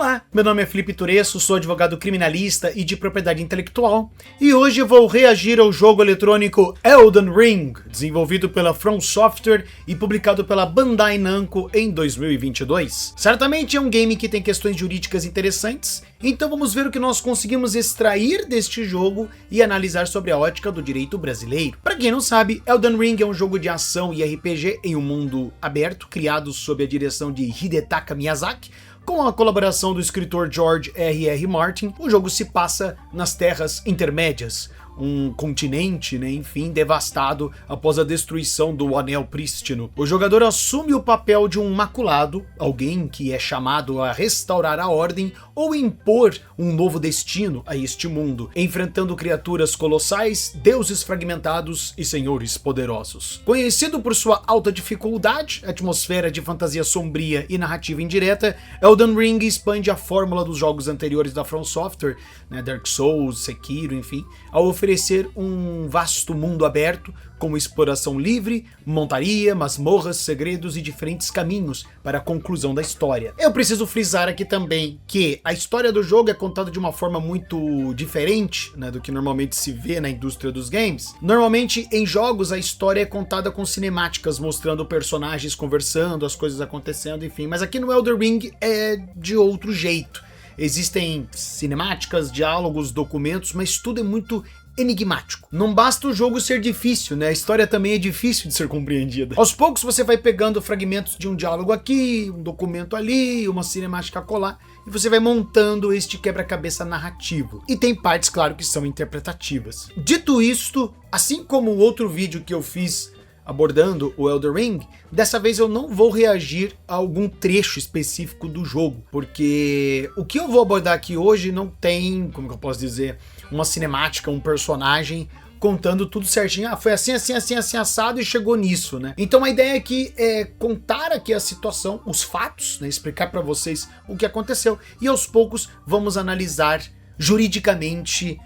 Olá, meu nome é Felipe Turesso, sou advogado criminalista e de propriedade intelectual, e hoje vou reagir ao jogo eletrônico Elden Ring, desenvolvido pela From Software e publicado pela Bandai Namco em 2022. Certamente é um game que tem questões jurídicas interessantes, então vamos ver o que nós conseguimos extrair deste jogo e analisar sobre a ótica do direito brasileiro. Para quem não sabe, Elden Ring é um jogo de ação e RPG em um mundo aberto, criado sob a direção de Hidetaka Miyazaki. Com a colaboração do escritor George R.R. Martin, o jogo se passa nas Terras Intermédias, um continente, enfim, devastado após a destruição do Anel Prístino. O jogador assume o papel de um maculado, alguém que é chamado a restaurar a ordem ou impor um novo destino a este mundo, enfrentando criaturas colossais, deuses fragmentados e senhores poderosos. Conhecido por sua alta dificuldade, atmosfera de fantasia sombria e narrativa indireta, Elden Ring expande a fórmula dos jogos anteriores da From Software, Dark Souls, Sekiro, enfim, ao oferecer um vasto mundo aberto, com exploração livre, montaria, masmorras, segredos e diferentes caminhos para a conclusão da história. Eu preciso frisar aqui também que a história do jogo é contada de uma forma muito diferente, do que normalmente se vê na indústria dos games. Normalmente em jogos a história é contada com cinemáticas mostrando personagens conversando, as coisas acontecendo, enfim, mas aqui no Elden Ring é de outro jeito. Existem cinemáticas, diálogos, documentos, mas tudo é muito enigmático. Não basta o jogo ser difícil, a história também é difícil de ser compreendida. Aos poucos você vai pegando fragmentos de um diálogo aqui, um documento ali, uma cinemática colar, e você vai montando este quebra-cabeça narrativo. E tem partes, claro, que são interpretativas. Dito isto, assim como o outro vídeo que eu fiz abordando o Elden Ring, dessa vez eu não vou reagir a algum trecho específico do jogo, porque o que eu vou abordar aqui hoje não tem, como que eu posso dizer, uma cinemática, um personagem contando tudo certinho, foi assim, assado e chegou nisso, Então a ideia aqui é contar aqui a situação, os fatos, explicar para vocês o que aconteceu, e aos poucos vamos analisar juridicamente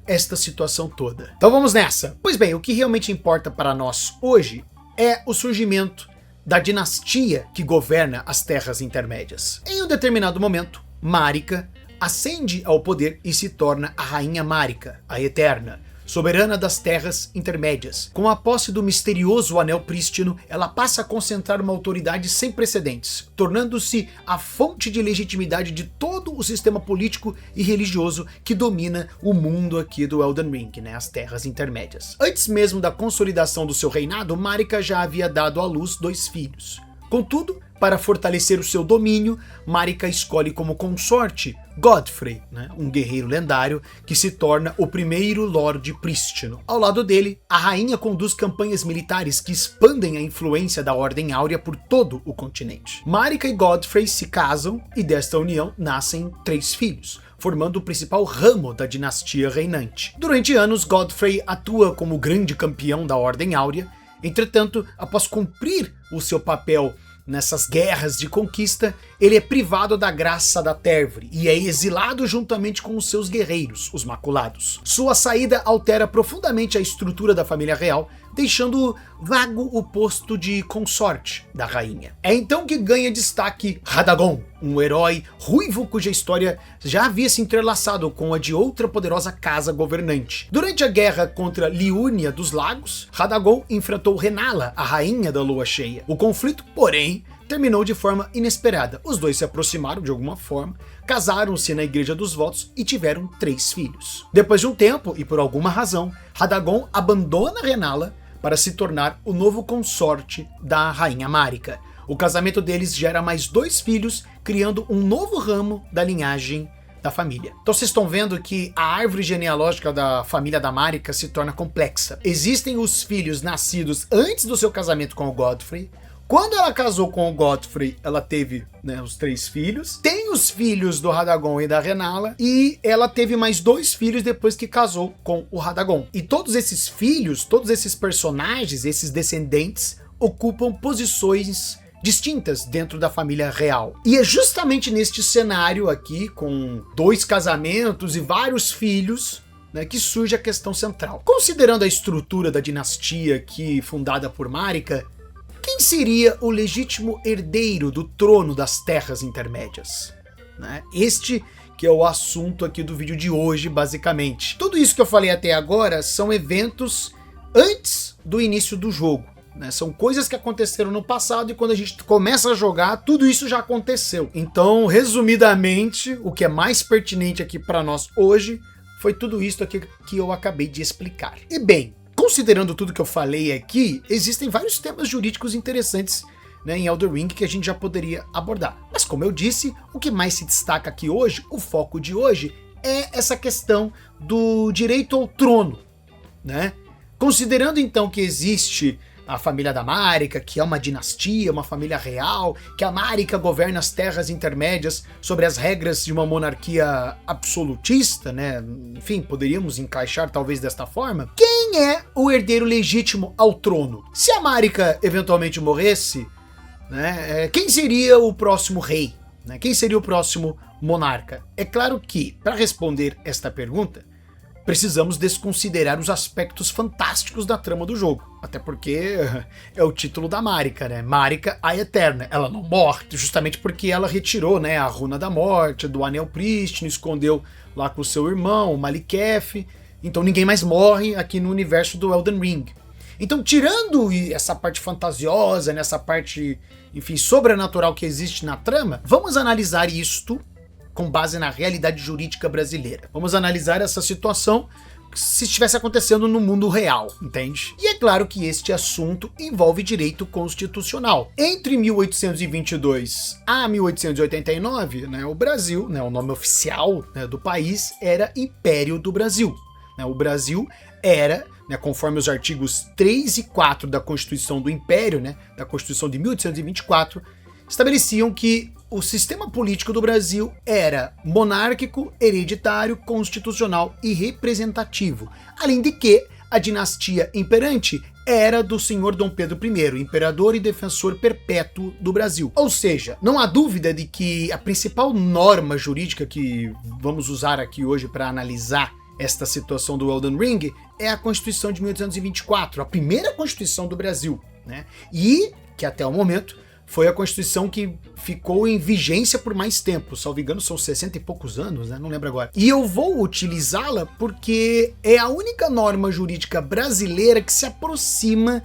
esta situação toda. Então vamos nessa. Pois bem, o que realmente importa para nós hoje é o surgimento da dinastia que governa as Terras Intermédias. Em um determinado momento, Marika ascende ao poder e se torna a Rainha Marika, a Eterna, soberana das Terras Intermédias. Com a posse do misterioso Anel Prístino, ela passa a concentrar uma autoridade sem precedentes, tornando-se a fonte de legitimidade de todo o sistema político e religioso que domina o mundo aqui do Elden Ring, as Terras Intermédias. Antes mesmo da consolidação do seu reinado, Marika já havia dado à luz 2 filhos. Contudo, para fortalecer o seu domínio, Marika escolhe como consorte Godfrey, um guerreiro lendário que se torna o primeiro Lorde Prístino. Ao lado dele, a rainha conduz campanhas militares que expandem a influência da Ordem Áurea por todo o continente. Marika e Godfrey se casam e desta união nascem 3 filhos, formando o principal ramo da dinastia reinante. Durante anos, Godfrey atua como grande campeão da Ordem Áurea. Entretanto, após cumprir o seu papel nessas guerras de conquista, ele é privado da graça da Térvore e é exilado juntamente com os seus guerreiros, os Maculados. Sua saída altera profundamente a estrutura da família real, deixando vago o posto de consorte da rainha. É então que ganha destaque Radagon, um herói ruivo cuja história já havia se entrelaçado com a de outra poderosa casa governante. Durante a guerra contra Liurnia dos Lagos, Radagon enfrentou Renala, a rainha da lua cheia. O conflito, porém, terminou de forma inesperada. Os dois se aproximaram de alguma forma, casaram-se na Igreja dos Votos e tiveram 3 filhos. Depois de um tempo, e por alguma razão, Radagon abandona Renala para se tornar o novo consorte da Rainha Marika. O casamento deles gera mais 2 filhos, criando um novo ramo da linhagem da família. Então vocês estão vendo que a árvore genealógica da família da Marika se torna complexa. Existem os filhos nascidos antes do seu casamento com o Godfrey. Quando ela casou com o Godfrey, ela teve os 3 filhos. Tem os filhos do Radagon e da Renala. E ela teve mais 2 filhos depois que casou com o Radagon. E todos esses filhos, todos esses personagens, esses descendentes, ocupam posições distintas dentro da família real. E é justamente neste cenário aqui, com 2 casamentos e vários filhos, que surge a questão central. Considerando a estrutura da dinastia aqui fundada por Marika, quem seria o legítimo herdeiro do trono das Terras Intermédias? né? Este que é o assunto aqui do vídeo de hoje, basicamente. Tudo isso que eu falei até agora são eventos antes do início do jogo, né? São coisas que aconteceram no passado e quando a gente começa a jogar, tudo isso já aconteceu. Então, resumidamente, o que é mais pertinente aqui para nós hoje foi tudo isso aqui que eu acabei de explicar. E bem, considerando tudo que eu falei aqui, existem vários temas jurídicos interessantes, né, em Elden Ring que a gente já poderia abordar. Mas como eu disse, o que mais se destaca aqui hoje, o foco de hoje, é essa questão do direito ao trono, né? Considerando então que existe a família da Marika, que é uma dinastia, uma família real, que a Marika governa as terras intermédias sobre as regras de uma monarquia absolutista, né? Enfim, poderíamos encaixar talvez desta forma. Quem é o herdeiro legítimo ao trono? Se a Marika eventualmente morresse, né, quem seria o próximo rei? Né? Quem seria o próximo monarca? É claro que, para responder esta pergunta, precisamos desconsiderar os aspectos fantásticos da trama do jogo. Até porque é o título da Marika, né? Marika, a Eterna. Ela não morre, justamente porque ela retirou, né, a runa da morte, do anel prístino, escondeu lá com o seu irmão, o Maliketh. Então ninguém mais morre aqui no universo do Elden Ring. Então, tirando essa parte fantasiosa, nessa parte, enfim, sobrenatural que existe na trama, vamos analisar isto com base na realidade jurídica brasileira. Vamos analisar essa situação se estivesse acontecendo no mundo real, entende? E é claro que este assunto envolve direito constitucional. Entre 1822 a 1889, né, o Brasil, né, o nome oficial, né, do país era Império do Brasil. Né, o Brasil era, né, conforme os artigos 3 e 4 da Constituição do Império, né, da Constituição de 1824, estabeleciam que o sistema político do Brasil era monárquico, hereditário, constitucional e representativo. Além de que a dinastia imperante era do senhor Dom Pedro I, imperador e defensor perpétuo do Brasil. Ou seja, não há dúvida de que a principal norma jurídica que vamos usar aqui hoje para analisar esta situação do Elden Ring é a Constituição de 1824, a primeira Constituição do Brasil, né? E que até o momento foi a Constituição que ficou em vigência por mais tempo, salvo engano são 60 e poucos anos, né? Não lembro agora. E eu vou utilizá-la porque é a única norma jurídica brasileira que se aproxima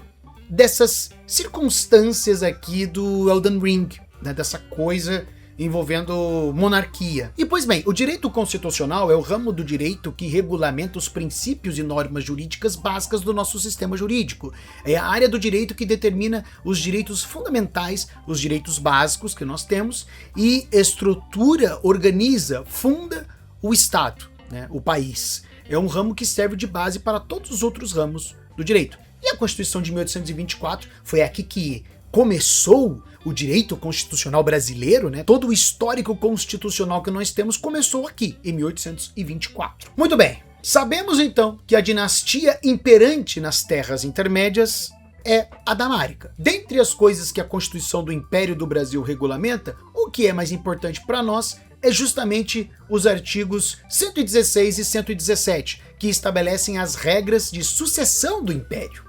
dessas circunstâncias aqui do Elden Ring, né? Dessa coisa envolvendo monarquia. E pois bem, o direito constitucional é o ramo do direito que regulamenta os princípios e normas jurídicas básicas do nosso sistema jurídico. É a área do direito que determina os direitos fundamentais, os direitos básicos que nós temos e estrutura, organiza, funda o Estado, né, o país. É um ramo que serve de base para todos os outros ramos do direito. E a Constituição de 1824 foi aqui que começou o direito constitucional brasileiro, né? Todo o histórico constitucional que nós temos começou aqui, em 1824. Muito bem, sabemos então que a dinastia imperante nas terras intermédias é a da Marika. Dentre as coisas que a Constituição do Império do Brasil regulamenta, o que é mais importante para nós é justamente os artigos 116 e 117, que estabelecem as regras de sucessão do Império.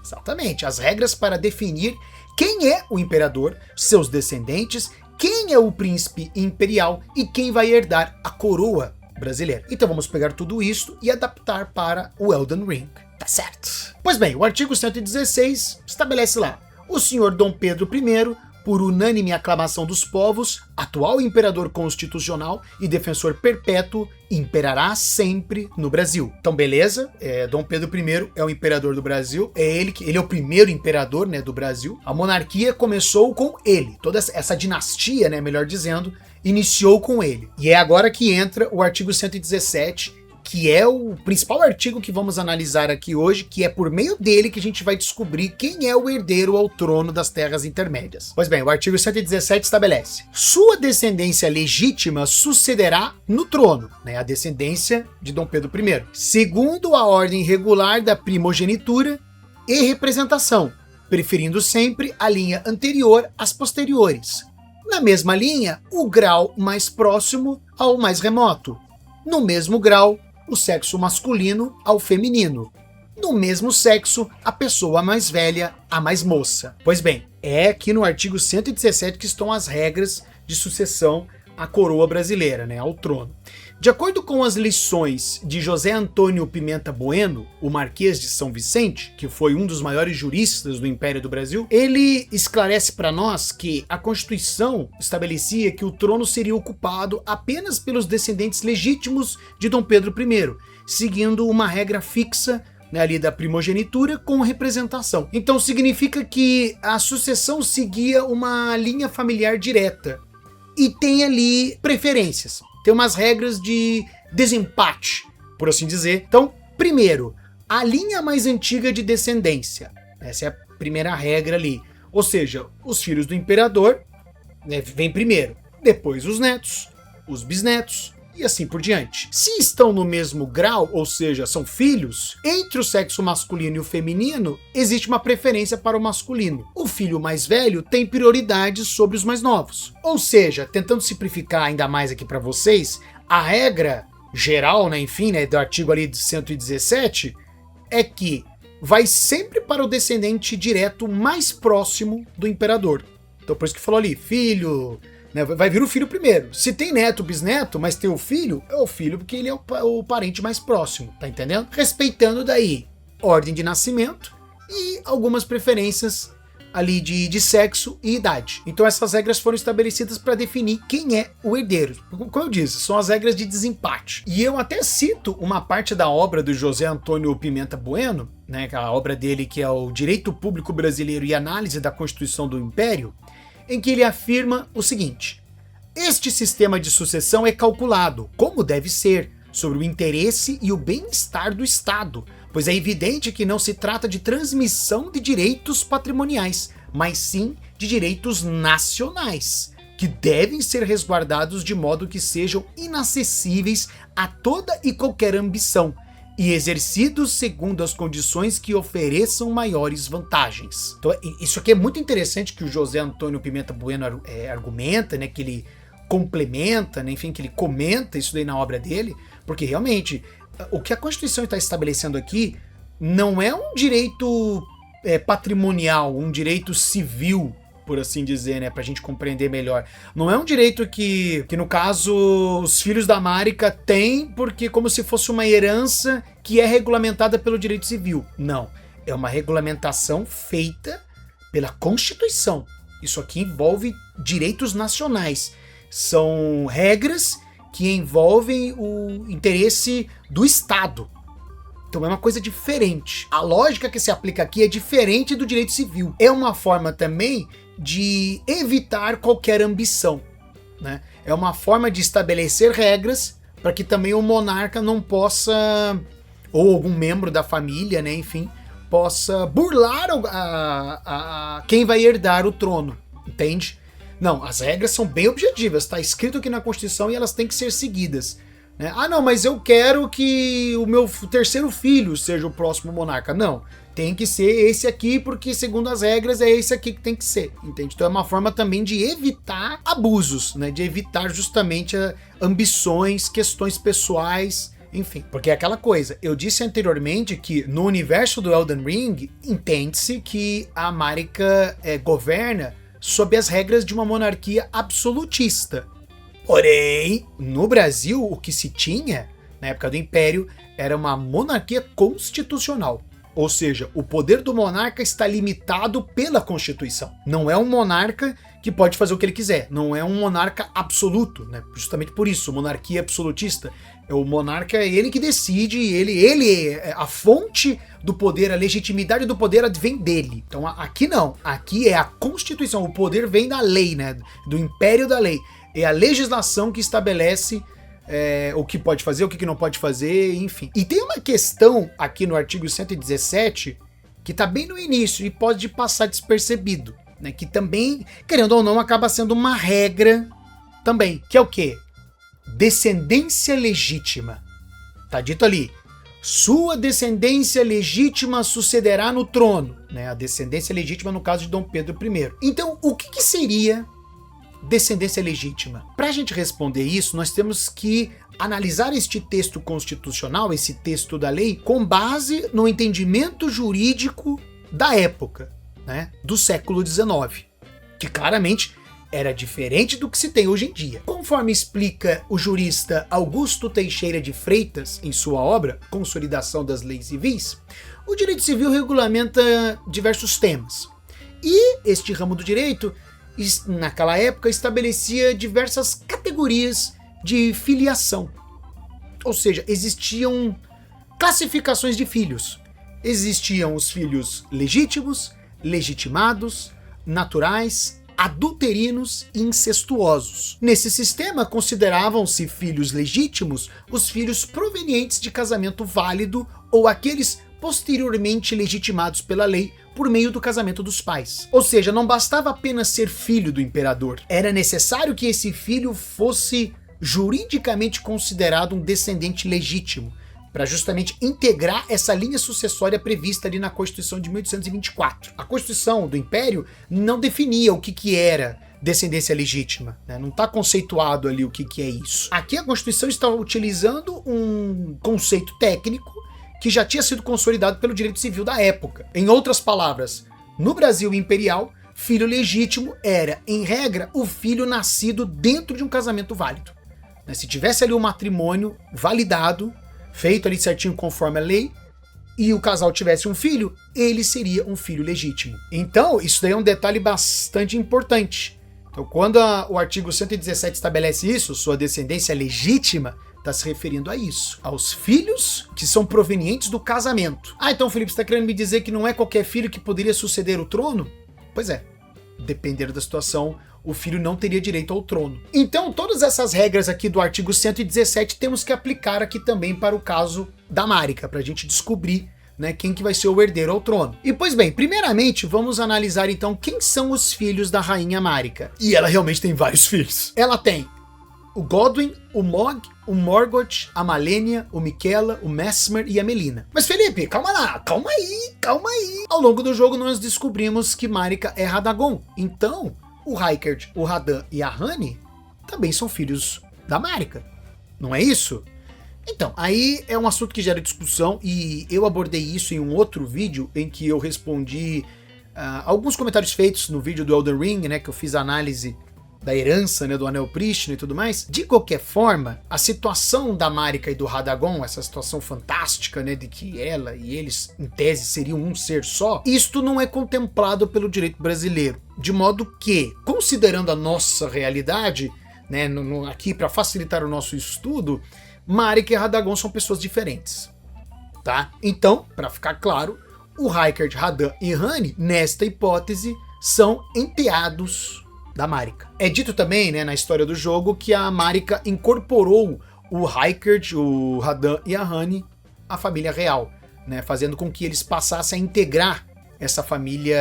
Exatamente, as regras para definir quem é o imperador, seus descendentes, quem é o príncipe imperial e quem vai herdar a coroa brasileira. Então vamos pegar tudo isso e adaptar para o Elden Ring. Tá certo? Pois bem, o artigo 116 estabelece lá: o senhor Dom Pedro I, por unânime aclamação dos povos, atual imperador constitucional e defensor perpétuo, imperará sempre no Brasil. Então, beleza, Dom Pedro I é o imperador do Brasil, ele é o primeiro imperador, né, do Brasil. A monarquia começou com ele, toda essa dinastia, né, melhor dizendo, iniciou com ele. E é agora que entra o artigo 117, que é o principal artigo que vamos analisar aqui hoje, que é por meio dele que a gente vai descobrir quem é o herdeiro ao trono das terras intermédias. Pois bem, o artigo 117 estabelece: sua descendência legítima sucederá no trono, né, a descendência de Dom Pedro I, segundo a ordem regular da primogenitura e representação, preferindo sempre a linha anterior às posteriores. Na mesma linha, o grau mais próximo ao mais remoto. No mesmo grau, o sexo masculino ao feminino. No mesmo sexo, a pessoa mais velha à mais moça. Pois bem, é aqui no artigo 117 que estão as regras de sucessão à coroa brasileira, né, ao trono. De acordo com as lições de José Antônio Pimenta Bueno, o Marquês de São Vicente, que foi um dos maiores juristas do Império do Brasil, ele esclarece para nós que a Constituição estabelecia que o trono seria ocupado apenas pelos descendentes legítimos de Dom Pedro I, seguindo uma regra fixa, né, ali da primogenitura com representação. Então significa que a sucessão seguia uma linha familiar direta e tem ali preferências. Tem umas regras de desempate, por assim dizer. Então, primeiro, a linha mais antiga de descendência. Essa é a primeira regra ali. Ou seja, os filhos do imperador, né, vêm primeiro. Depois os netos, os bisnetos e assim por diante. Se estão no mesmo grau, ou seja, são filhos, entre o sexo masculino e o feminino, existe uma preferência para o masculino. O filho mais velho tem prioridade sobre os mais novos. Ou seja, tentando simplificar ainda mais aqui para vocês, a regra geral, né, enfim, né, do artigo ali de 117, é que vai sempre para o descendente direto mais próximo do imperador. Então por isso que falou ali, filho, né, vai vir o filho primeiro. Se tem neto, bisneto, mas tem o filho, é o filho porque ele é o parente mais próximo, tá entendendo? Respeitando daí ordem de nascimento e algumas preferências ali de sexo e idade. Então essas regras foram estabelecidas para definir quem é o herdeiro. Como eu disse, são as regras de desempate. E eu até cito uma parte da obra do José Antônio Pimenta Bueno, né, a obra dele que é o Direito Público Brasileiro e Análise da Constituição do Império, em que ele afirma o seguinte: este sistema de sucessão é calculado, como deve ser, sobre o interesse e o bem-estar do Estado, pois é evidente que não se trata de transmissão de direitos patrimoniais, mas sim de direitos nacionais, que devem ser resguardados de modo que sejam inacessíveis a toda e qualquer ambição, e exercidos segundo as condições que ofereçam maiores vantagens. Então, isso aqui é muito interessante que o José Antônio Pimenta Bueno argumenta, né, que ele complementa, né, enfim, que ele comenta isso daí na obra dele, porque realmente o que a Constituição está estabelecendo aqui não é um direito patrimonial, um direito civil, por assim dizer, né, pra gente compreender melhor. Não é um direito que no caso, os filhos da Marica têm porque como se fosse uma herança que é regulamentada pelo direito civil. Não, é uma regulamentação feita pela Constituição. Isso aqui envolve direitos nacionais. São regras que envolvem o interesse do Estado. Então é uma coisa diferente. A lógica que se aplica aqui é diferente do direito civil. É uma forma também de evitar qualquer ambição, né? É uma forma de estabelecer regras para que também o monarca não possa, ou algum membro da família, né, enfim, possa burlar quem vai herdar o trono, entende? Não, as regras são bem objetivas, está escrito aqui na Constituição e elas têm que ser seguidas, né? Ah, não, mas eu quero que o meu terceiro filho seja o próximo monarca. Não, tem que ser esse aqui, porque segundo as regras é esse aqui que tem que ser, entende? Então é uma forma também de evitar abusos, né? De evitar justamente ambições, questões pessoais, enfim. Porque é aquela coisa, eu disse anteriormente que no universo do Elden Ring, entende-se que a Marika governa sob as regras de uma monarquia absolutista. Porém, no Brasil, o que se tinha, na época do Império, era uma monarquia constitucional. Ou seja, o poder do monarca está limitado pela Constituição. Não é um monarca que pode fazer o que ele quiser. Não é um monarca absoluto, né? Justamente por isso, monarquia absolutista. É o monarca, é ele que decide, ele é a fonte do poder, a legitimidade do poder vem dele. Então aqui não, aqui é a Constituição, o poder vem da lei, né? Do império da lei. É a legislação que estabelece o que pode fazer, o que não pode fazer, enfim. E tem uma questão aqui no artigo 117 que tá bem no início e pode passar despercebido, né? Que também, querendo ou não, acaba sendo uma regra também, que é o quê? Descendência legítima. Tá dito ali, sua descendência legítima sucederá no trono, né? A descendência legítima no caso de Dom Pedro I. Então, o que seria descendência legítima? Para a gente responder isso, nós temos que analisar este texto constitucional, esse texto da lei, com base no entendimento jurídico da época, né, do século XIX, que claramente era diferente do que se tem hoje em dia. Conforme explica o jurista Augusto Teixeira de Freitas em sua obra Consolidação das Leis Civis, o direito civil regulamenta diversos temas. E este ramo do direito, naquela época, estabelecia diversas categorias de filiação. Ou seja, existiam classificações de filhos. Existiam os filhos legítimos, legitimados, naturais, adulterinos e incestuosos. Nesse sistema, consideravam-se filhos legítimos os filhos provenientes de casamento válido ou aqueles posteriormente legitimados pela lei por meio do casamento dos pais. Ou seja, não bastava apenas ser filho do imperador. Era necessário que esse filho fosse juridicamente considerado um descendente legítimo, para justamente integrar essa linha sucessória prevista ali na Constituição de 1824. A Constituição do Império não definia o que era descendência legítima, né? Não está conceituado ali o que é isso. Aqui a Constituição está utilizando um conceito técnico que já tinha sido consolidado pelo direito civil da época. Em outras palavras, no Brasil imperial, filho legítimo era, em regra, o filho nascido dentro de um casamento válido. Se tivesse ali um matrimônio validado, feito ali certinho conforme a lei, e o casal tivesse um filho, ele seria um filho legítimo. Então, isso daí é um detalhe bastante importante. Então, quando o artigo 117 estabelece isso, sua descendência legítima, está se referindo a isso, aos filhos que são provenientes do casamento. Ah, então, Felipe, você está querendo me dizer que não é qualquer filho que poderia suceder o trono? Pois é, dependendo da situação, o filho não teria direito ao trono. Então, todas essas regras aqui do artigo 117 temos que aplicar aqui também para o caso da Márica, para a gente descobrir, né, quem que vai ser o herdeiro ao trono. E pois bem, primeiramente vamos analisar então quem são os filhos da rainha Márica. E ela realmente tem vários filhos. Ela tem o Godwin, o Mog, o Morgoth, a Malenia, o Miquela, o Mesmer e a Melina. Mas Felipe, calma lá, calma aí. Ao longo do jogo nós descobrimos que Márica é Radagon. Então, o Raikard, o Radan e a Rani também são filhos da Márica. Não é isso? Então, aí é um assunto que gera discussão e eu abordei isso em um outro vídeo em que eu respondi alguns comentários feitos no vídeo do Elden Ring, né, que eu fiz a análise da herança, né, do Anel Prístino e tudo mais. De qualquer forma, a situação da Márica e do Radagon, essa situação fantástica, né, de que ela e eles, em tese, seriam um ser só, isto não é contemplado pelo direito brasileiro. De modo que, considerando a nossa realidade, né, aqui para facilitar o nosso estudo, Márica e Radagon são pessoas diferentes, tá? Então, para ficar claro, o Raikard, Radan e Rani, nesta hipótese, são enteados da Márica. É dito também, né, na história do jogo que a Márica incorporou o Raikard, o Radan e a Rani à família real, né, fazendo com que eles passassem a integrar essa família,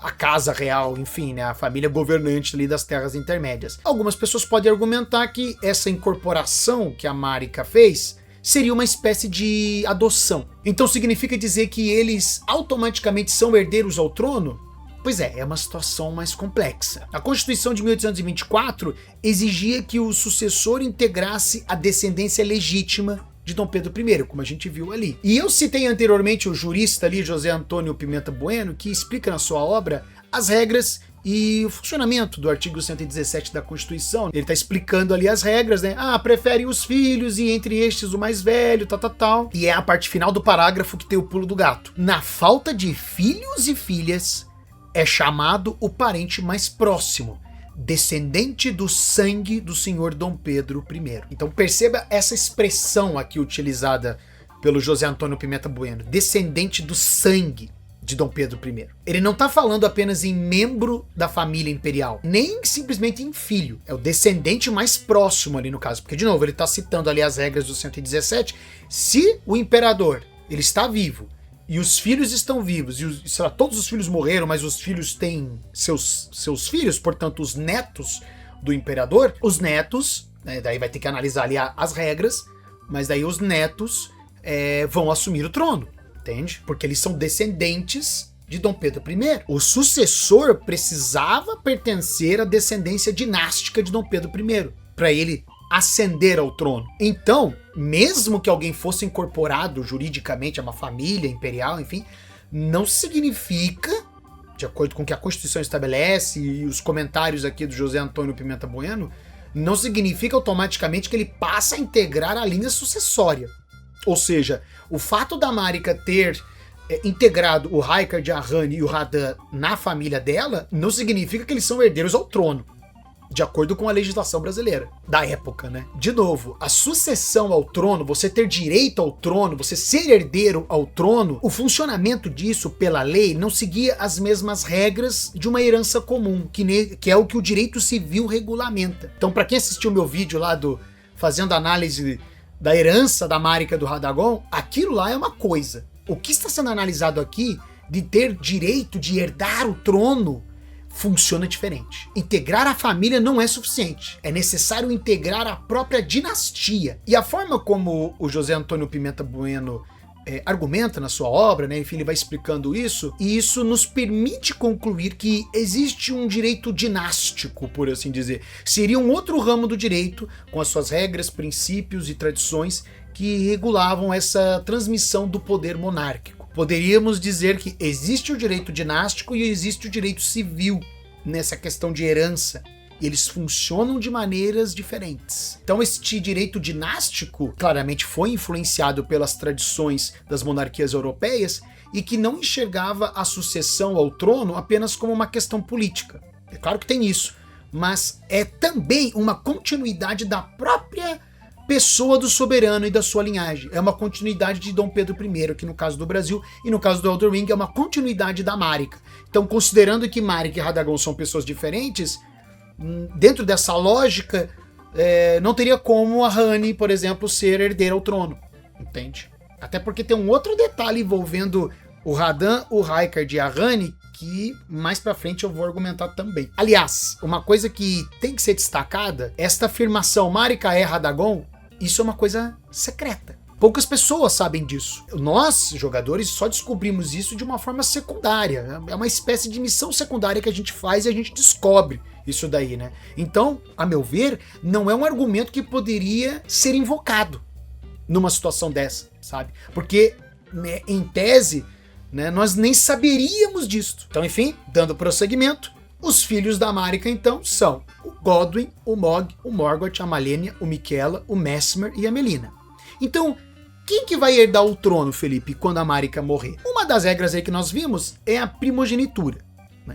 a casa real, enfim, né, a família governante ali das terras intermédias. Algumas pessoas podem argumentar que essa incorporação que a Márica fez seria uma espécie de adoção. Então significa dizer que eles automaticamente são herdeiros ao trono? Pois é uma situação mais complexa. A Constituição de 1824 exigia que o sucessor integrasse a descendência legítima de Dom Pedro I, como a gente viu ali. E eu citei anteriormente o jurista ali, José Antônio Pimenta Bueno, que explica na sua obra as regras e o funcionamento do artigo 117 da Constituição. Ele está explicando ali as regras, né? Preferem os filhos e entre estes o mais velho, tal. E é a parte final do parágrafo que tem o pulo do gato. Na falta de filhos e filhas, é chamado o parente mais próximo, descendente do sangue do senhor Dom Pedro I. Então perceba essa expressão aqui utilizada pelo José Antônio Pimenta Bueno, descendente do sangue de Dom Pedro I. Ele não está falando apenas em membro da família imperial, nem simplesmente em filho, é o descendente mais próximo ali no caso, porque de novo ele está citando ali as regras do 117, se o imperador ele está vivo, e os filhos estão vivos, e sei lá, todos os filhos morreram, mas os filhos têm seus filhos, portanto os netos do imperador, os netos, né, daí vai ter que analisar ali as regras, mas daí os netos vão assumir o trono, entende? Porque eles são descendentes de Dom Pedro I. O sucessor precisava pertencer à descendência dinástica de Dom Pedro I, para ele ascender ao trono. Então, mesmo que alguém fosse incorporado juridicamente a uma família imperial, enfim, não significa de acordo com o que a Constituição estabelece e os comentários aqui do José Antônio Pimenta Bueno, não significa automaticamente que ele passa a integrar a linha sucessória. Ou seja, o fato da Marika ter integrado o Raikard, a Rani e o Radan na família dela, não significa que eles são herdeiros ao trono, de acordo com a legislação brasileira da época, né? De novo, a sucessão ao trono, você ter direito ao trono, você ser herdeiro ao trono, o funcionamento disso pela lei não seguia as mesmas regras de uma herança comum, que é o que o direito civil regulamenta. Então, para quem assistiu meu vídeo lá fazendo análise da herança da Marika do Radagon, aquilo lá é uma coisa. O que está sendo analisado aqui, de ter direito de herdar o trono, funciona diferente. Integrar a família não é suficiente. É necessário integrar a própria dinastia. E a forma como o José Antônio Pimenta Bueno argumenta na sua obra, né? Enfim, ele vai explicando isso, e isso nos permite concluir que existe um direito dinástico, por assim dizer. Seria um outro ramo do direito, com as suas regras, princípios e tradições que regulavam essa transmissão do poder monárquico. Poderíamos dizer que existe o direito dinástico e existe o direito civil nessa questão de herança. E eles funcionam de maneiras diferentes. Então este direito dinástico claramente foi influenciado pelas tradições das monarquias europeias e que não enxergava a sucessão ao trono apenas como uma questão política. É claro que tem isso, mas é também uma continuidade da própria pessoa do soberano e da sua linhagem. É uma continuidade de Dom Pedro I, aqui no caso do Brasil, e no caso do Elden Ring é uma continuidade da Marika. Então, considerando que Marika e Radagon são pessoas diferentes, dentro dessa lógica, não teria como a Rani, por exemplo, ser herdeira ao trono, entende? Até porque tem um outro detalhe envolvendo o Radan, o Raikard e a Rani, que mais pra frente eu vou argumentar também. Aliás, uma coisa que tem que ser destacada, esta afirmação Marika é Radagon, isso é uma coisa secreta. Poucas pessoas sabem disso. Nós, jogadores, só descobrimos isso de uma forma secundária. É uma espécie de missão secundária que a gente faz e a gente descobre isso daí, né? Então, a meu ver, não é um argumento que poderia ser invocado numa situação dessa, sabe? Porque, né, em tese, né, nós nem saberíamos disto. Então, enfim, dando prosseguimento, os filhos da Marika, então, são o Godwyn, o Mog, o Morgoth, a Malenia, o Miquella, o Mesmer e a Melina. Então, quem que vai herdar o trono, Felipe, quando a Marika morrer? Uma das regras aí que nós vimos é a primogenitura.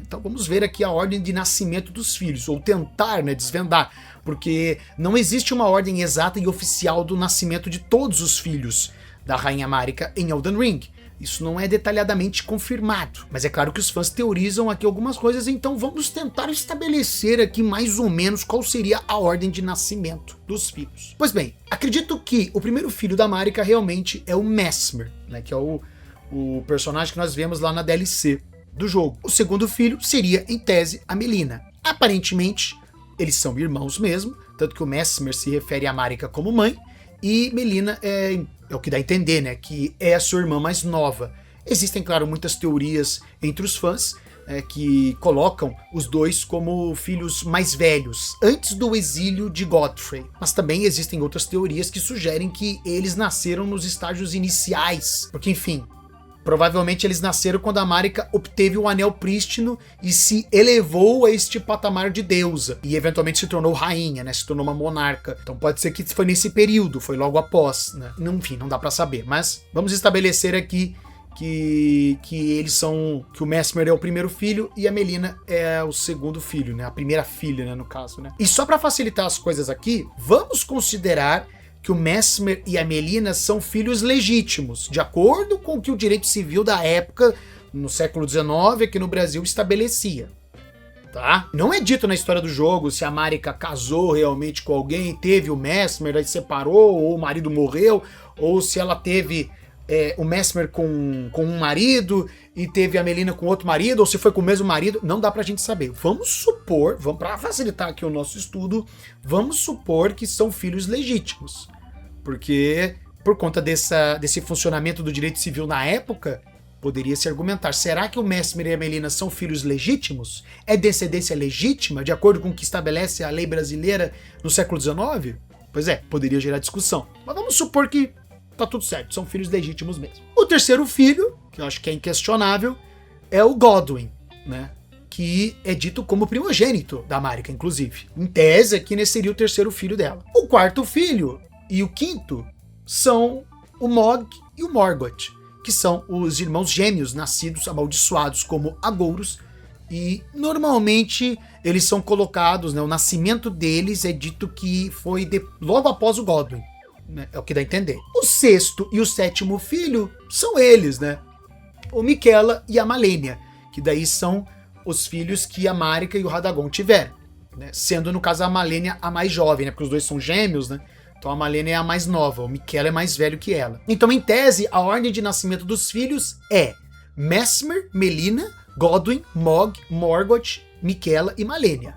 Então vamos ver aqui a ordem de nascimento dos filhos, ou tentar, né, desvendar, porque não existe uma ordem exata e oficial do nascimento de todos os filhos da Rainha Marika em Elden Ring. Isso não é detalhadamente confirmado, mas é claro que os fãs teorizam aqui algumas coisas, então vamos tentar estabelecer aqui mais ou menos qual seria a ordem de nascimento dos filhos. Pois bem, acredito que o primeiro filho da Marika realmente é o Mesmer, né, que é o personagem que nós vemos lá na DLC do jogo. O segundo filho seria, em tese, a Melina. Aparentemente, eles são irmãos mesmo, tanto que o Mesmer se refere a Marika como mãe, e Melina é o que dá a entender, né, que é a sua irmã mais nova. Existem, claro, muitas teorias entre os fãs que colocam os dois como filhos mais velhos, antes do exílio de Godfrey. Mas também existem outras teorias que sugerem que eles nasceram nos estágios iniciais, porque, enfim, provavelmente eles nasceram quando a Marika obteve o Anel Prístino e se elevou a este patamar de deusa. E eventualmente se tornou rainha, né? Se tornou uma monarca. Então pode ser que foi nesse período, foi logo após, né? Enfim, não dá pra saber. Mas vamos estabelecer aqui que eles são... que o Mesmer é o primeiro filho e a Melina é o segundo filho, né? A primeira filha, né? No caso, né? E só pra facilitar as coisas aqui, vamos considerar que o Mesmer e a Melina são filhos legítimos, de acordo com o que o direito civil da época, no século XIX, aqui no Brasil, estabelecia. Tá? Não é dito na história do jogo se a Marika casou realmente com alguém, teve o Mesmer, aí separou, ou o marido morreu, ou se ela teve o Mesmer com um marido e teve a Melina com outro marido, ou se foi com o mesmo marido, não dá pra gente saber. Vamos supor, pra facilitar aqui o nosso estudo, vamos supor que são filhos legítimos. Porque, por conta desse funcionamento do direito civil na época, poderia se argumentar, será que o Mesmer e a Melina são filhos legítimos? É descendência legítima, de acordo com o que estabelece a lei brasileira no século XIX? Pois é, poderia gerar discussão. Mas vamos supor que tá tudo certo, são filhos legítimos mesmo. O terceiro filho, que eu acho que é inquestionável, é o Godwyn. né? Que é dito como primogênito da Marika, inclusive. Em tese, aqui nesse seria o terceiro filho dela. O quarto filho e o quinto são o Mog e o Morgoth, que são os irmãos gêmeos nascidos amaldiçoados como agouros, e normalmente eles são colocados, né, o nascimento deles é dito que foi logo após o Godwyn, né, é o que dá a entender. O sexto e o sétimo filho são eles, né, o Miquella e a Malenia, que daí são os filhos que a Marika e o Radagon tiveram, né, sendo no caso a Malenia a mais jovem, né, porque os dois são gêmeos, né. Então a Malenia é a mais nova, o Miquella é mais velho que ela. Então, em tese, a ordem de nascimento dos filhos é Mesmer, Melina, Godwyn, Mog, Morgoth, Miquella e Malenia.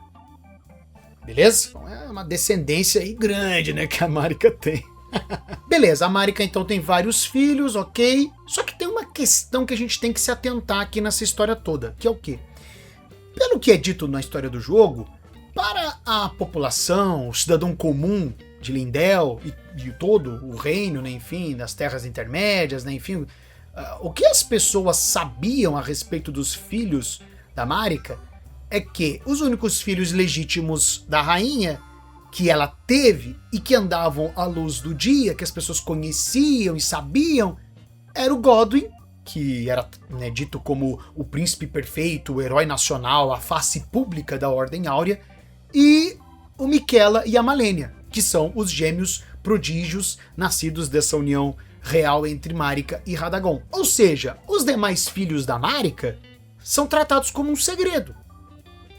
Beleza? Então é uma descendência aí grande, né, que a Marika tem. Beleza, a Marika então tem vários filhos, ok? Só que tem uma questão que a gente tem que se atentar aqui nessa história toda, que é o quê? Pelo que é dito na história do jogo, para a população, o cidadão comum de Lindell e de todo o reino, né, enfim, das terras intermédias, né, enfim, o que as pessoas sabiam a respeito dos filhos da Marika é que os únicos filhos legítimos da rainha que ela teve e que andavam à luz do dia, que as pessoas conheciam e sabiam, era o Godwyn, que era, né, dito como o príncipe perfeito, o herói nacional, a face pública da Ordem Áurea, e o Miquella e a Malenia, que são os gêmeos prodígios nascidos dessa união real entre Marika e Radagon. Ou seja, os demais filhos da Marika são tratados como um segredo.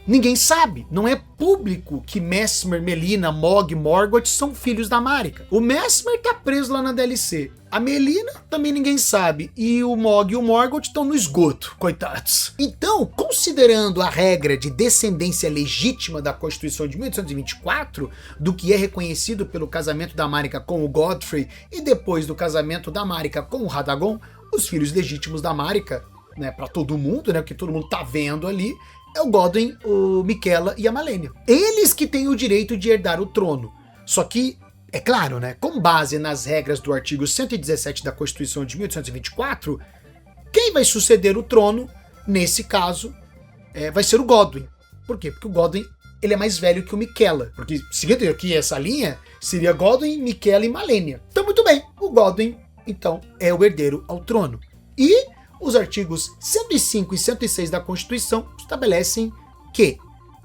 Ninguém sabe, não é público que Mesmer, Melina, Mog e Morgoth são filhos da Marika. O Mesmer tá preso lá na DLC. A Melina também ninguém sabe. E o Mog e o Morgoth estão no esgoto, coitados. Então, considerando a regra de descendência legítima da Constituição de 1824, do que é reconhecido pelo casamento da Marika com o Godfrey e depois do casamento da Marika com o Radagon, os filhos legítimos da Marika, né, para todo mundo, né, que todo mundo tá vendo ali, é o Godwyn, o Miquella e a Malenia. Eles que têm o direito de herdar o trono. Só que, é claro, né, com base nas regras do artigo 117 da Constituição de 1824, quem vai suceder o trono, nesse caso, vai ser o Godwyn. Por quê? Porque o Godwyn ele é mais velho que o Miquella. Porque, seguindo aqui essa linha, seria Godwyn, Miquella e Malenia. Então, muito bem, o Godwyn, então, é o herdeiro ao trono. E os artigos 105 e 106 da Constituição estabelecem que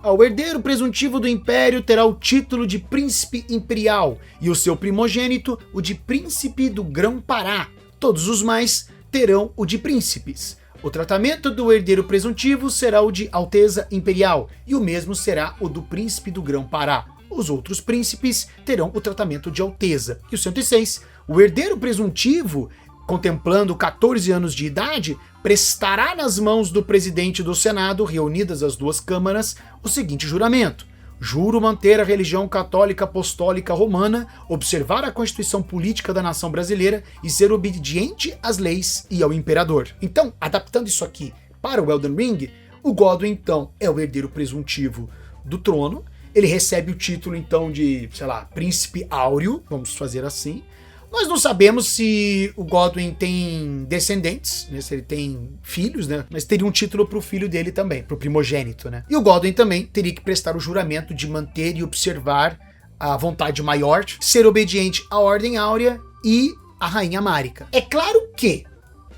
o herdeiro presuntivo do Império terá o título de príncipe imperial e o seu primogênito o de príncipe do Grão-Pará. Todos os mais terão o de príncipes. O tratamento do herdeiro presuntivo será o de Alteza Imperial e o mesmo será o do príncipe do Grão-Pará. Os outros príncipes terão o tratamento de Alteza. E o 106, o herdeiro presuntivo, contemplando 14 anos de idade, prestará nas mãos do presidente do Senado, reunidas as duas câmaras, o seguinte juramento: juro manter a religião católica apostólica romana, observar a Constituição política da nação brasileira e ser obediente às leis e ao imperador. Então, adaptando isso aqui para o Elden Ring, o Godwyn, então, é o herdeiro presuntivo do trono. Ele recebe o título, então, de, sei lá, príncipe áureo, vamos fazer assim. Nós não sabemos se o Godwyn tem descendentes, né, se ele tem filhos, né, mas teria um título para o filho dele também, para o primogênito, né. E o Godwyn também teria que prestar o juramento de manter e observar a vontade maior, ser obediente à Ordem Áurea e à Rainha Marika. É claro que,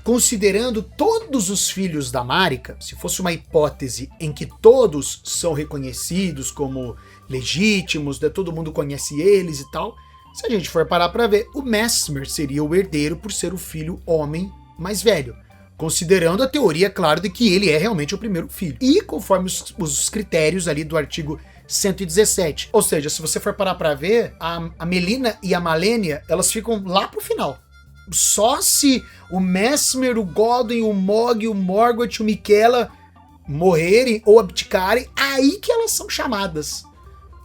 considerando todos os filhos da Marika, se fosse uma hipótese em que todos são reconhecidos como legítimos, né, todo mundo conhece eles e tal, se a gente for parar para ver, o Mesmer seria o herdeiro por ser o filho homem mais velho, considerando a teoria, claro, de que ele é realmente o primeiro filho. E conforme os critérios ali do artigo 117. Ou seja, se você for parar para ver, a Melina e a Malenia, elas ficam lá pro final. Só se o Mesmer, o Godwyn, o Mog, o Morgoth, o Miquella morrerem ou abdicarem, aí que elas são chamadas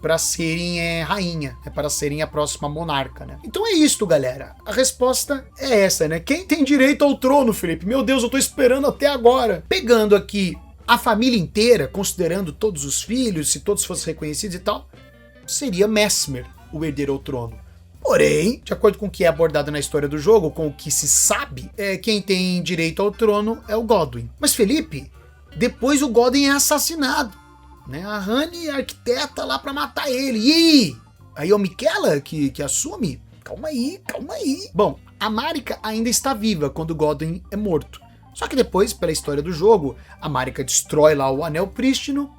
para serem rainha, para serem a próxima monarca, né? Então é isto, galera. A resposta é essa, né? Quem tem direito ao trono, Felipe? Meu Deus, eu tô esperando até agora. Pegando aqui a família inteira, considerando todos os filhos, se todos fossem reconhecidos e tal, seria Mesmer o herdeiro ao trono. Porém, de acordo com o que é abordado na história do jogo, com o que se sabe, quem tem direito ao trono é o Godwyn. Mas, Felipe, Depois o Godwyn é assassinado, né? A Honey arquiteta lá pra matar ele. E aí é o Miquella que assume? Calma aí. Bom, a Marika ainda está viva quando o Godwyn é morto. Só que depois, pela história do jogo, a Marika destrói lá o Anel Prístino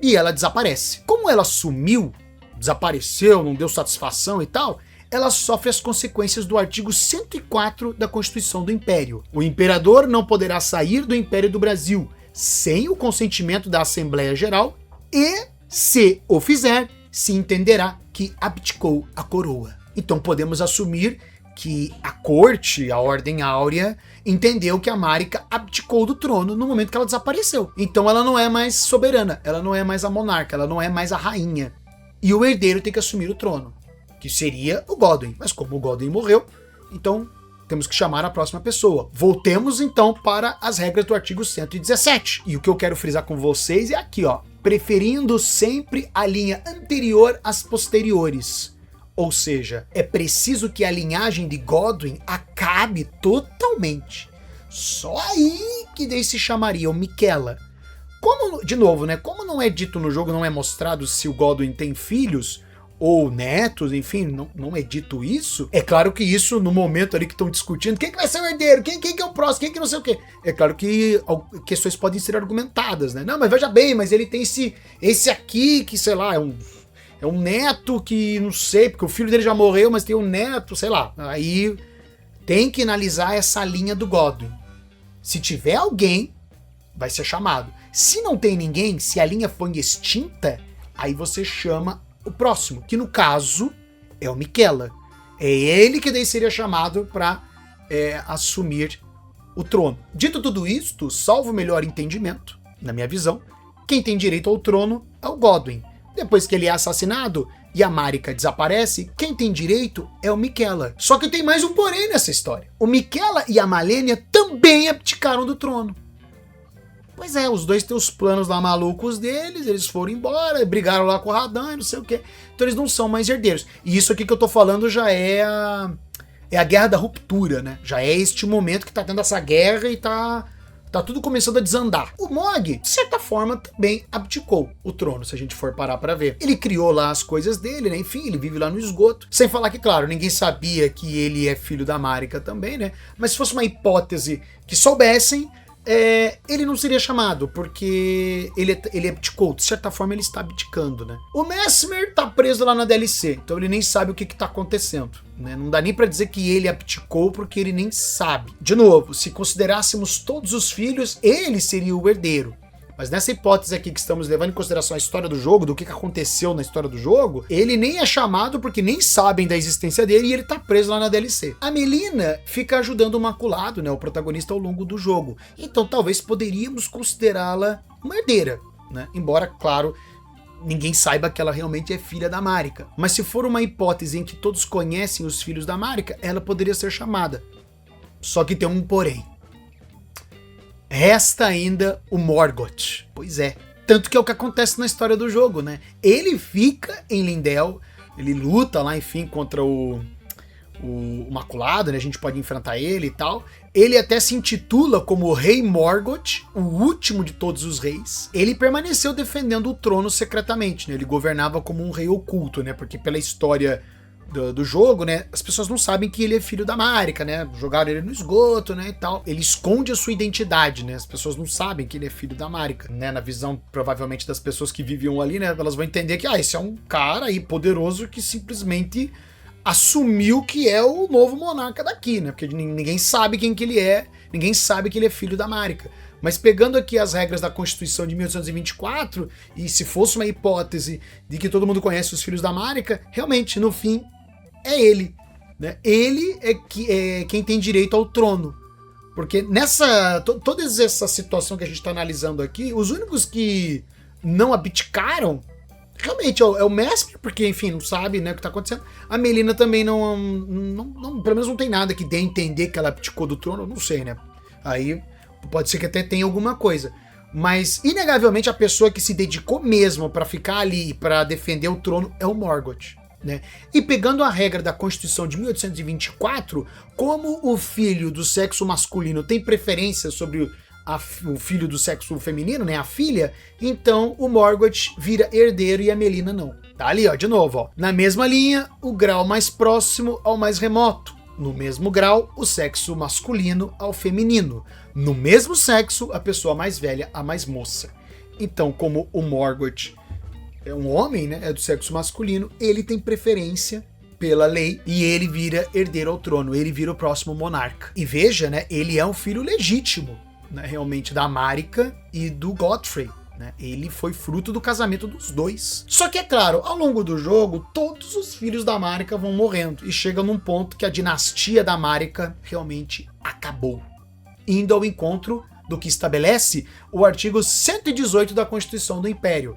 e ela desaparece. Como ela sumiu, desapareceu, não deu satisfação e tal, ela sofre as consequências do artigo 104 da Constituição do Império. O imperador não poderá sair do Império do Brasil sem o consentimento da Assembleia Geral e, se o fizer, se entenderá que abdicou a coroa. Então podemos assumir que a corte, a Ordem Áurea, entendeu que a Marika abdicou do trono no momento que ela desapareceu. Então ela não é mais soberana, ela não é mais a monarca, ela não é mais a rainha. E o herdeiro tem que assumir o trono, que seria o Godwyn. Mas como o Godwyn morreu, então temos que chamar a próxima pessoa. Voltemos então para as regras do artigo 117. E o que eu quero frisar com vocês é aqui, ó. Preferindo sempre a linha anterior às posteriores. Ou seja, é preciso que a linhagem de Godwyn acabe totalmente. Só aí que daí se chamaria o Miquella. Como, de novo, né? Como não é dito no jogo, não é mostrado se o Godwyn tem filhos ou netos, enfim, não é dito isso. É claro que isso, no momento ali que estão discutindo, quem que vai ser o herdeiro, quem que é o próximo, quem que não sei o quê. É claro que questões podem ser argumentadas, né? Não, mas veja bem, mas ele tem esse aqui que, sei lá, é um neto que, não sei, porque o filho dele já morreu, mas tem um neto, sei lá. Aí tem que analisar essa linha do Godwyn. Se tiver alguém, vai ser chamado. Se não tem ninguém, se a linha foi extinta, aí você chama o próximo, que no caso é o Miquella. É ele que daí seria chamado para assumir o trono. Dito tudo isto, salvo o melhor entendimento, na minha visão, quem tem direito ao trono é o Godwyn. Depois que ele é assassinado e a Marika desaparece, quem tem direito é o Miquella. Só que tem mais um porém nessa história. O Miquella e a Malenia também abdicaram do trono. Pois é, os dois têm os planos lá malucos deles, eles foram embora, brigaram lá com o Radan e não sei o quê. Então eles não são mais herdeiros. E isso aqui que eu tô falando já é a guerra da ruptura, né? Já é este momento que tá tendo essa guerra e tá tudo começando a desandar. O Mog, de certa forma, também abdicou o trono, se a gente for parar pra ver. Ele criou lá as coisas dele, né? Enfim, ele vive lá no esgoto. Sem falar que, claro, ninguém sabia que ele é filho da Marika também, né? Mas se fosse uma hipótese que soubessem, ele não seria chamado, porque ele abdicou. De certa forma, ele está abdicando, né? O Mesmer tá preso lá na DLC, então ele nem sabe o que tá acontecendo, né? Não dá nem pra dizer que ele abdicou, porque ele nem sabe. De novo, se considerássemos todos os filhos, ele seria o herdeiro. Mas nessa hipótese aqui que estamos levando em consideração a história do jogo, do que aconteceu na história do jogo, ele nem é chamado porque nem sabem da existência dele e ele tá preso lá na DLC. A Melina fica ajudando o Maculado, né, o protagonista ao longo do jogo. Então talvez poderíamos considerá-la uma herdeira, né? Embora, claro, ninguém saiba que ela realmente é filha da Marika. Mas se for uma hipótese em que todos conhecem os filhos da Marika, ela poderia ser chamada. Só que tem um porém. Resta ainda o Morgoth. Pois é. Tanto que é o que acontece na história do jogo, né? Ele fica em Lindell, ele luta lá, enfim, contra o Maculado, né? A gente pode enfrentar ele e tal. Ele até se intitula como o Rei Morgoth, o último de todos os reis. Ele permaneceu defendendo o trono secretamente, né? Ele governava como um rei oculto, né? Porque pela história do jogo, né, as pessoas não sabem que ele é filho da Marika, né, jogaram ele no esgoto, né, e tal. Ele esconde a sua identidade, né, as pessoas não sabem que ele é filho da Marika, né, na visão, provavelmente, das pessoas que viviam ali, né, elas vão entender que, esse é um cara aí poderoso que simplesmente assumiu que é o novo monarca daqui, né, porque ninguém sabe quem que ele é, ninguém sabe que ele é filho da Marika. Mas pegando aqui as regras da Constituição de 1824, e se fosse uma hipótese de que todo mundo conhece os filhos da Marika, realmente, no fim, é ele, né? Ele é quem tem direito ao trono. Porque toda essa situação que a gente está analisando aqui, os únicos que não abdicaram, realmente, é o Mesmer, porque, enfim, não sabe, né, o que está acontecendo. A Melina também não, pelo menos não tem nada que dê a entender que ela abdicou do trono, não sei, né? Aí pode ser que até tenha alguma coisa. Mas, inegavelmente, a pessoa que se dedicou mesmo para ficar ali, para defender o trono, é o Morgoth. Né? E pegando a regra da Constituição de 1824, como o filho do sexo masculino tem preferência sobre o filho do sexo feminino, né, a filha, então o Morgoth vira herdeiro e a Melina não. Tá ali, ó, de novo, ó. Na mesma linha, o grau mais próximo ao mais remoto. No mesmo grau, o sexo masculino ao feminino. No mesmo sexo, a pessoa mais velha à mais moça. Então, como o Morgoth é um homem, né, é do sexo masculino, ele tem preferência pela lei e ele vira herdeiro ao trono, ele vira o próximo monarca. E veja, né, ele é um filho legítimo, né, realmente, da Marika e do Godfrey. Né? Ele foi fruto do casamento dos dois. Só que, é claro, ao longo do jogo, todos os filhos da Marika vão morrendo e chega num ponto que a dinastia da Marika realmente acabou, indo ao encontro do que estabelece o artigo 118 da Constituição do Império.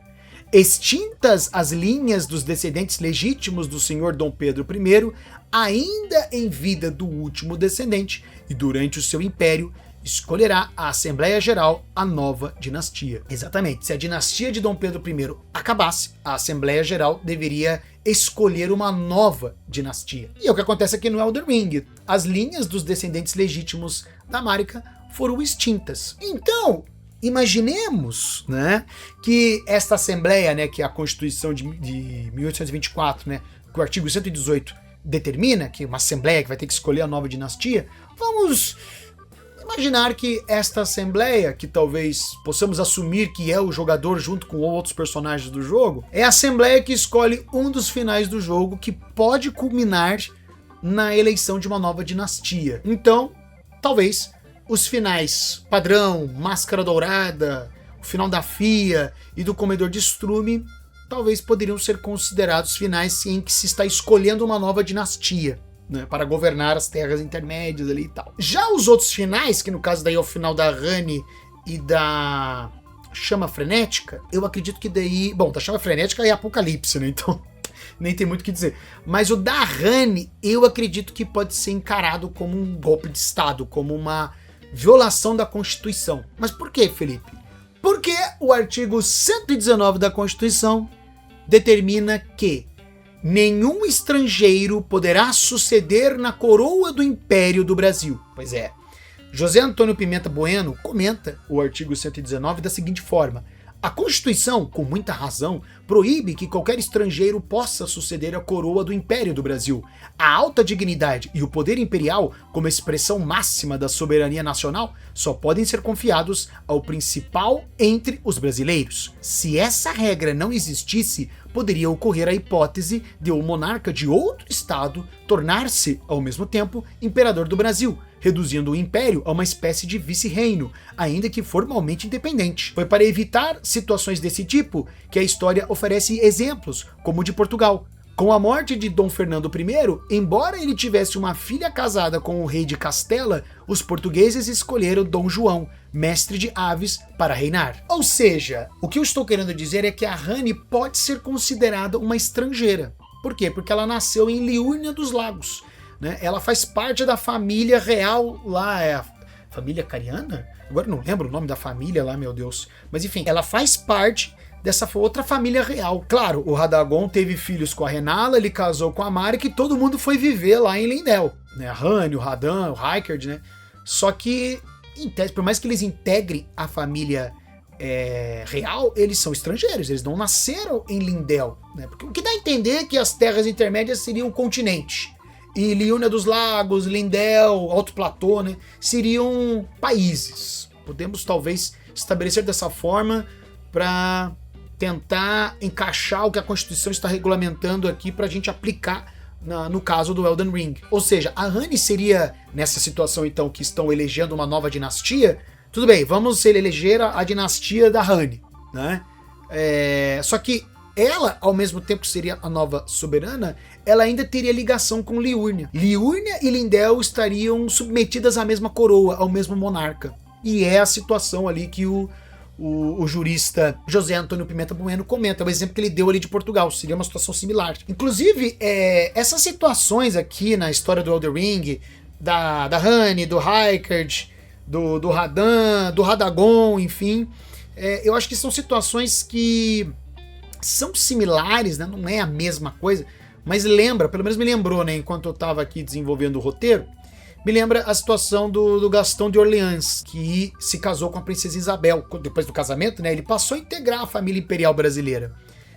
Extintas as linhas dos descendentes legítimos do senhor Dom Pedro I, ainda em vida do último descendente, e durante o seu império, escolherá a Assembleia Geral a nova dinastia. Exatamente, se a dinastia de Dom Pedro I acabasse, a Assembleia Geral deveria escolher uma nova dinastia. E é o que acontece aqui no Elden Ring. As linhas dos descendentes legítimos da Marika foram extintas. Então, imaginemos, né, que esta Assembleia, né, que é a Constituição de 1824, né, que o artigo 118 determina, que é uma Assembleia que vai ter que escolher a nova dinastia, vamos imaginar que esta Assembleia, que talvez possamos assumir que é o jogador junto com outros personagens do jogo, é a Assembleia que escolhe um dos finais do jogo que pode culminar na eleição de uma nova dinastia. Então, talvez os finais padrão, Máscara Dourada, o final da Fia e do Comedor de Estrume, talvez poderiam ser considerados finais em que se está escolhendo uma nova dinastia, né, para governar as terras intermédias ali e tal. Já os outros finais, que no caso daí é o final da Rani e da Chama Frenética, eu acredito que daí... Bom, da Chama Frenética é Apocalipse, né, então nem tem muito o que dizer. Mas o da Rani, eu acredito que pode ser encarado como um golpe de Estado, como uma violação da Constituição. Mas por que, Felipe? Porque o artigo 119 da Constituição determina que nenhum estrangeiro poderá suceder na coroa do Império do Brasil. Pois é. José Antônio Pimenta Bueno comenta o artigo 119 da seguinte forma: a Constituição, com muita razão, proíbe que qualquer estrangeiro possa suceder a coroa do Império do Brasil. A alta dignidade e o poder imperial, como expressão máxima da soberania nacional, só podem ser confiados ao principal entre os brasileiros. Se essa regra não existisse, poderia ocorrer a hipótese de o monarca de outro estado tornar-se, ao mesmo tempo, imperador do Brasil, reduzindo o império a uma espécie de vice-reino, ainda que formalmente independente. Foi para evitar situações desse tipo que a história oferece exemplos, como o de Portugal. Com a morte de Dom Fernando I, embora ele tivesse uma filha casada com o rei de Castela, os portugueses escolheram Dom João, mestre de aves, para reinar. Ou seja, o que eu estou querendo dizer é que a Rani pode ser considerada uma estrangeira. Por quê? Porque ela nasceu em Liurnia dos Lagos, né? Ela faz parte da família real lá, é a família Cariana? Agora eu não lembro o nome da família lá, meu Deus. Mas enfim, ela faz parte dessa outra família real. Claro, o Radagon teve filhos com a Renala, ele casou com a Marika e todo mundo foi viver lá em Lindel, né? A Rani, o Radan, o Rykard, né? Só que, em tese, por mais que eles integrem a família real, eles são estrangeiros, eles não nasceram em Lindel, né? Porque o que dá a entender é que as terras intermédias seriam um continente. E Liurnia dos Lagos, Lindel, Alto Platô, né, seriam países. Podemos talvez estabelecer dessa forma para tentar encaixar o que a Constituição está regulamentando aqui para a gente aplicar no caso do Elden Ring. Ou seja, a Rani seria, nessa situação então que estão elegendo uma nova dinastia, tudo bem, vamos eleger a dinastia da Rani, né? Só que ela, ao mesmo tempo que seria a nova soberana, ela ainda teria ligação com Liurnia. Liurnia e Lindel estariam submetidas à mesma coroa, ao mesmo monarca. E é a situação ali que o jurista José Antônio Pimenta Bueno comenta, o exemplo que ele deu ali de Portugal, seria uma situação similar. Inclusive, essas situações aqui na história do Elden Ring, da Rani, do Rykard, do Radan, do Radagon, enfim, eu acho que são situações que são similares, né? Não é a mesma coisa, mas lembra, pelo menos me lembrou, né, enquanto eu estava aqui desenvolvendo o roteiro, Me lembra a situação do Gastão de Orleans, que se casou com a princesa Isabel. Depois do casamento, né, ele passou a integrar a família imperial brasileira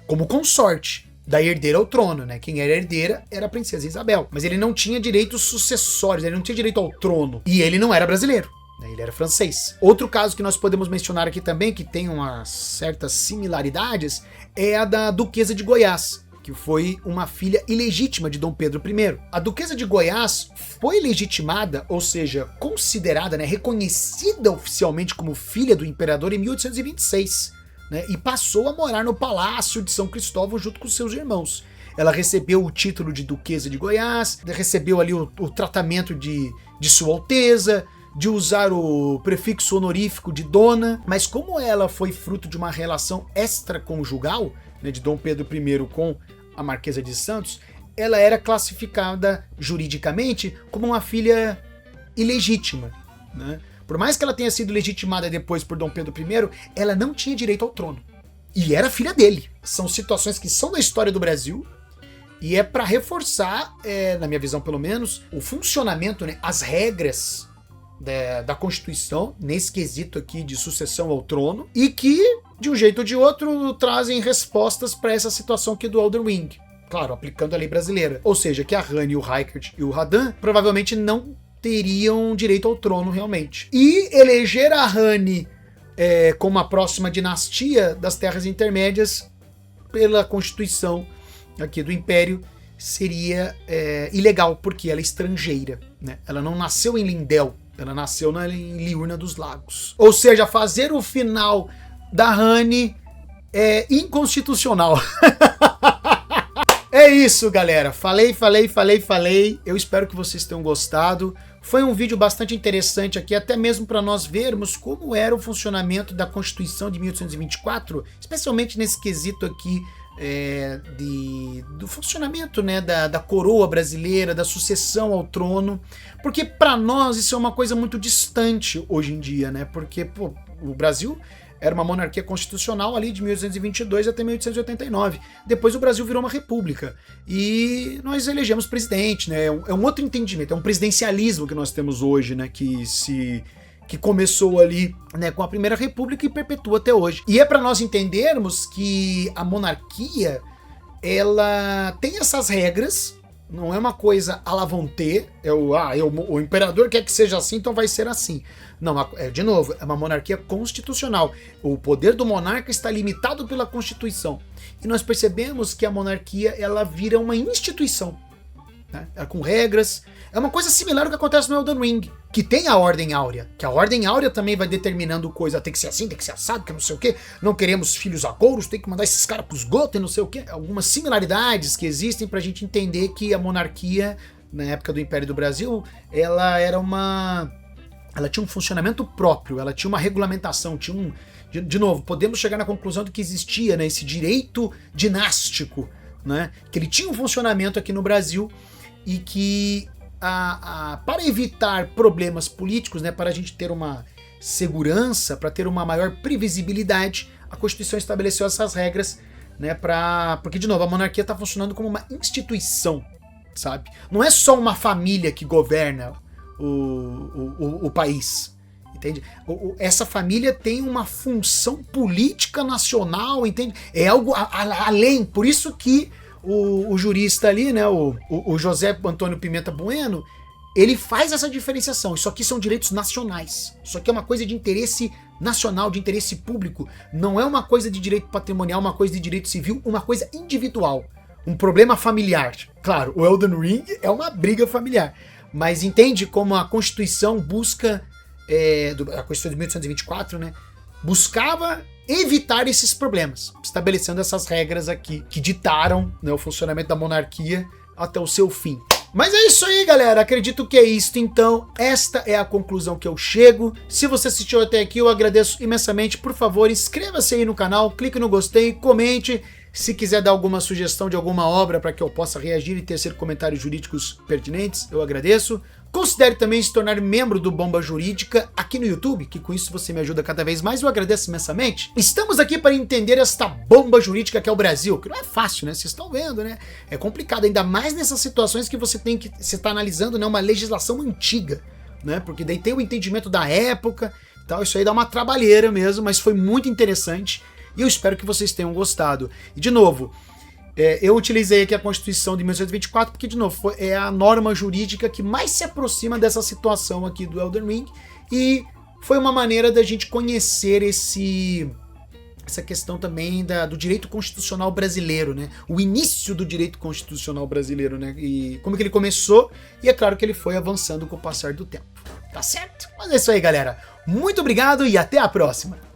como consorte da herdeira ao trono, né? Quem era herdeira era a princesa Isabel. Mas ele não tinha direitos sucessórios, ele não tinha direito ao trono. E ele não era brasileiro, né? Ele era francês. Outro caso que nós podemos mencionar aqui também, que tem umas certas similaridades, é a da Duquesa de Goiás, que foi uma filha ilegítima de Dom Pedro I. A Duquesa de Goiás foi legitimada, ou seja, considerada, né, reconhecida oficialmente como filha do imperador em 1826. Né, e passou a morar no Palácio de São Cristóvão junto com seus irmãos. Ela recebeu o título de Duquesa de Goiás, recebeu ali o tratamento de Sua Alteza, de usar o prefixo honorífico de Dona, mas como ela foi fruto de uma relação extraconjugal, né, de Dom Pedro I com a Marquesa de Santos, ela era classificada juridicamente como uma filha ilegítima, né? Por mais que ela tenha sido legitimada depois por Dom Pedro I, ela não tinha direito ao trono. E era filha dele. São situações que são da história do Brasil e é para reforçar, na minha visão pelo menos, o funcionamento, né, as regras da Constituição, nesse quesito aqui de sucessão ao trono, e que, de um jeito ou de outro, trazem respostas para essa situação aqui do Elden Ring. Claro, aplicando a lei brasileira. Ou seja, que a Rhaeny, o Rykard e o Radan provavelmente não teriam direito ao trono realmente. E eleger a Rhaeny como a próxima dinastia das Terras Intermédias pela Constituição aqui do Império seria ilegal, porque ela é estrangeira, né? Ela não nasceu em Lindel, ela nasceu em Liurna dos Lagos. Ou seja, fazer o final da Rhaeny é inconstitucional. É isso, galera. Falei. Eu espero que vocês tenham gostado. Foi um vídeo bastante interessante aqui, até mesmo para nós vermos como era o funcionamento da Constituição de 1824, especialmente nesse quesito aqui do funcionamento, né, da coroa brasileira, da sucessão ao trono, porque para nós isso é uma coisa muito distante hoje em dia, né? Porque o Brasil era uma monarquia constitucional ali de 1822 até 1889. Depois o Brasil virou uma república. E nós elegemos presidente, né? É um outro entendimento, é um presidencialismo que nós temos hoje, né? Que começou ali, né, com a Primeira República e perpetua até hoje. E é para nós entendermos que a monarquia, ela tem essas regras, não é uma coisa à la volonté, o imperador quer que seja assim, então vai ser assim. Não, de novo, é uma monarquia constitucional. O poder do monarca está limitado pela Constituição. E nós percebemos que a monarquia, ela vira uma instituição, né? Com regras. É uma coisa similar ao que acontece no Elden Ring, que tem a Ordem Áurea, que a Ordem Áurea também vai determinando coisa, tem que ser assim, tem que ser assado, que não sei o quê, não queremos filhos agouros, tem que mandar esses caras pros gotos e não sei o quê. Algumas similaridades que existem pra gente entender que a monarquia, na época do Império do Brasil, ela tinha um funcionamento próprio, ela tinha uma regulamentação, tinha de novo, podemos chegar na conclusão de que existia, né, esse direito dinástico, né, que ele tinha um funcionamento aqui no Brasil e que para evitar problemas políticos, né, para a gente ter uma segurança, para ter uma maior previsibilidade, a Constituição estabeleceu essas regras, né, porque, de novo, a monarquia está funcionando como uma instituição, sabe? Não é só uma família que governa o país, entende? Essa família tem uma função política nacional, entende? É algo além, por isso que o jurista ali, né, o José Antônio Pimenta Bueno, ele faz essa diferenciação. Isso aqui são direitos nacionais. Isso aqui é uma coisa de interesse nacional, de interesse público. Não é uma coisa de direito patrimonial, uma coisa de direito civil, uma coisa individual. Um problema familiar. Claro, o Elden Ring é uma briga familiar. Mas entende como a Constituição busca, a Constituição de 1824, né, buscava evitar esses problemas, estabelecendo essas regras aqui que ditaram, né, o funcionamento da monarquia até o seu fim. Mas é isso aí, galera. Acredito que é isso. Então, esta é a conclusão que eu chego. Se você assistiu até aqui, eu agradeço imensamente. Por favor, inscreva-se aí no canal, clique no gostei, comente. Se quiser dar alguma sugestão de alguma obra para que eu possa reagir e tecer comentários jurídicos pertinentes, eu agradeço. Considere também se tornar membro do Bomba Jurídica aqui no YouTube, que com isso você me ajuda cada vez mais, eu agradeço imensamente. Estamos aqui para entender esta bomba jurídica que é o Brasil, que não é fácil, né? Vocês estão vendo, né? É complicado, ainda mais nessas situações que você está analisando, né, uma legislação antiga, né? Porque daí tem o entendimento da época e tal, isso aí dá uma trabalheira mesmo, mas foi muito interessante e eu espero que vocês tenham gostado. E de novo, eu utilizei aqui a Constituição de 1824 porque, de novo, é a norma jurídica que mais se aproxima dessa situação aqui do Elden Ring e foi uma maneira da gente conhecer essa questão também do direito constitucional brasileiro, né? O início do direito constitucional brasileiro, né? E como que ele começou e é claro que ele foi avançando com o passar do tempo. Tá certo? Mas é isso aí, galera. Muito obrigado e até a próxima!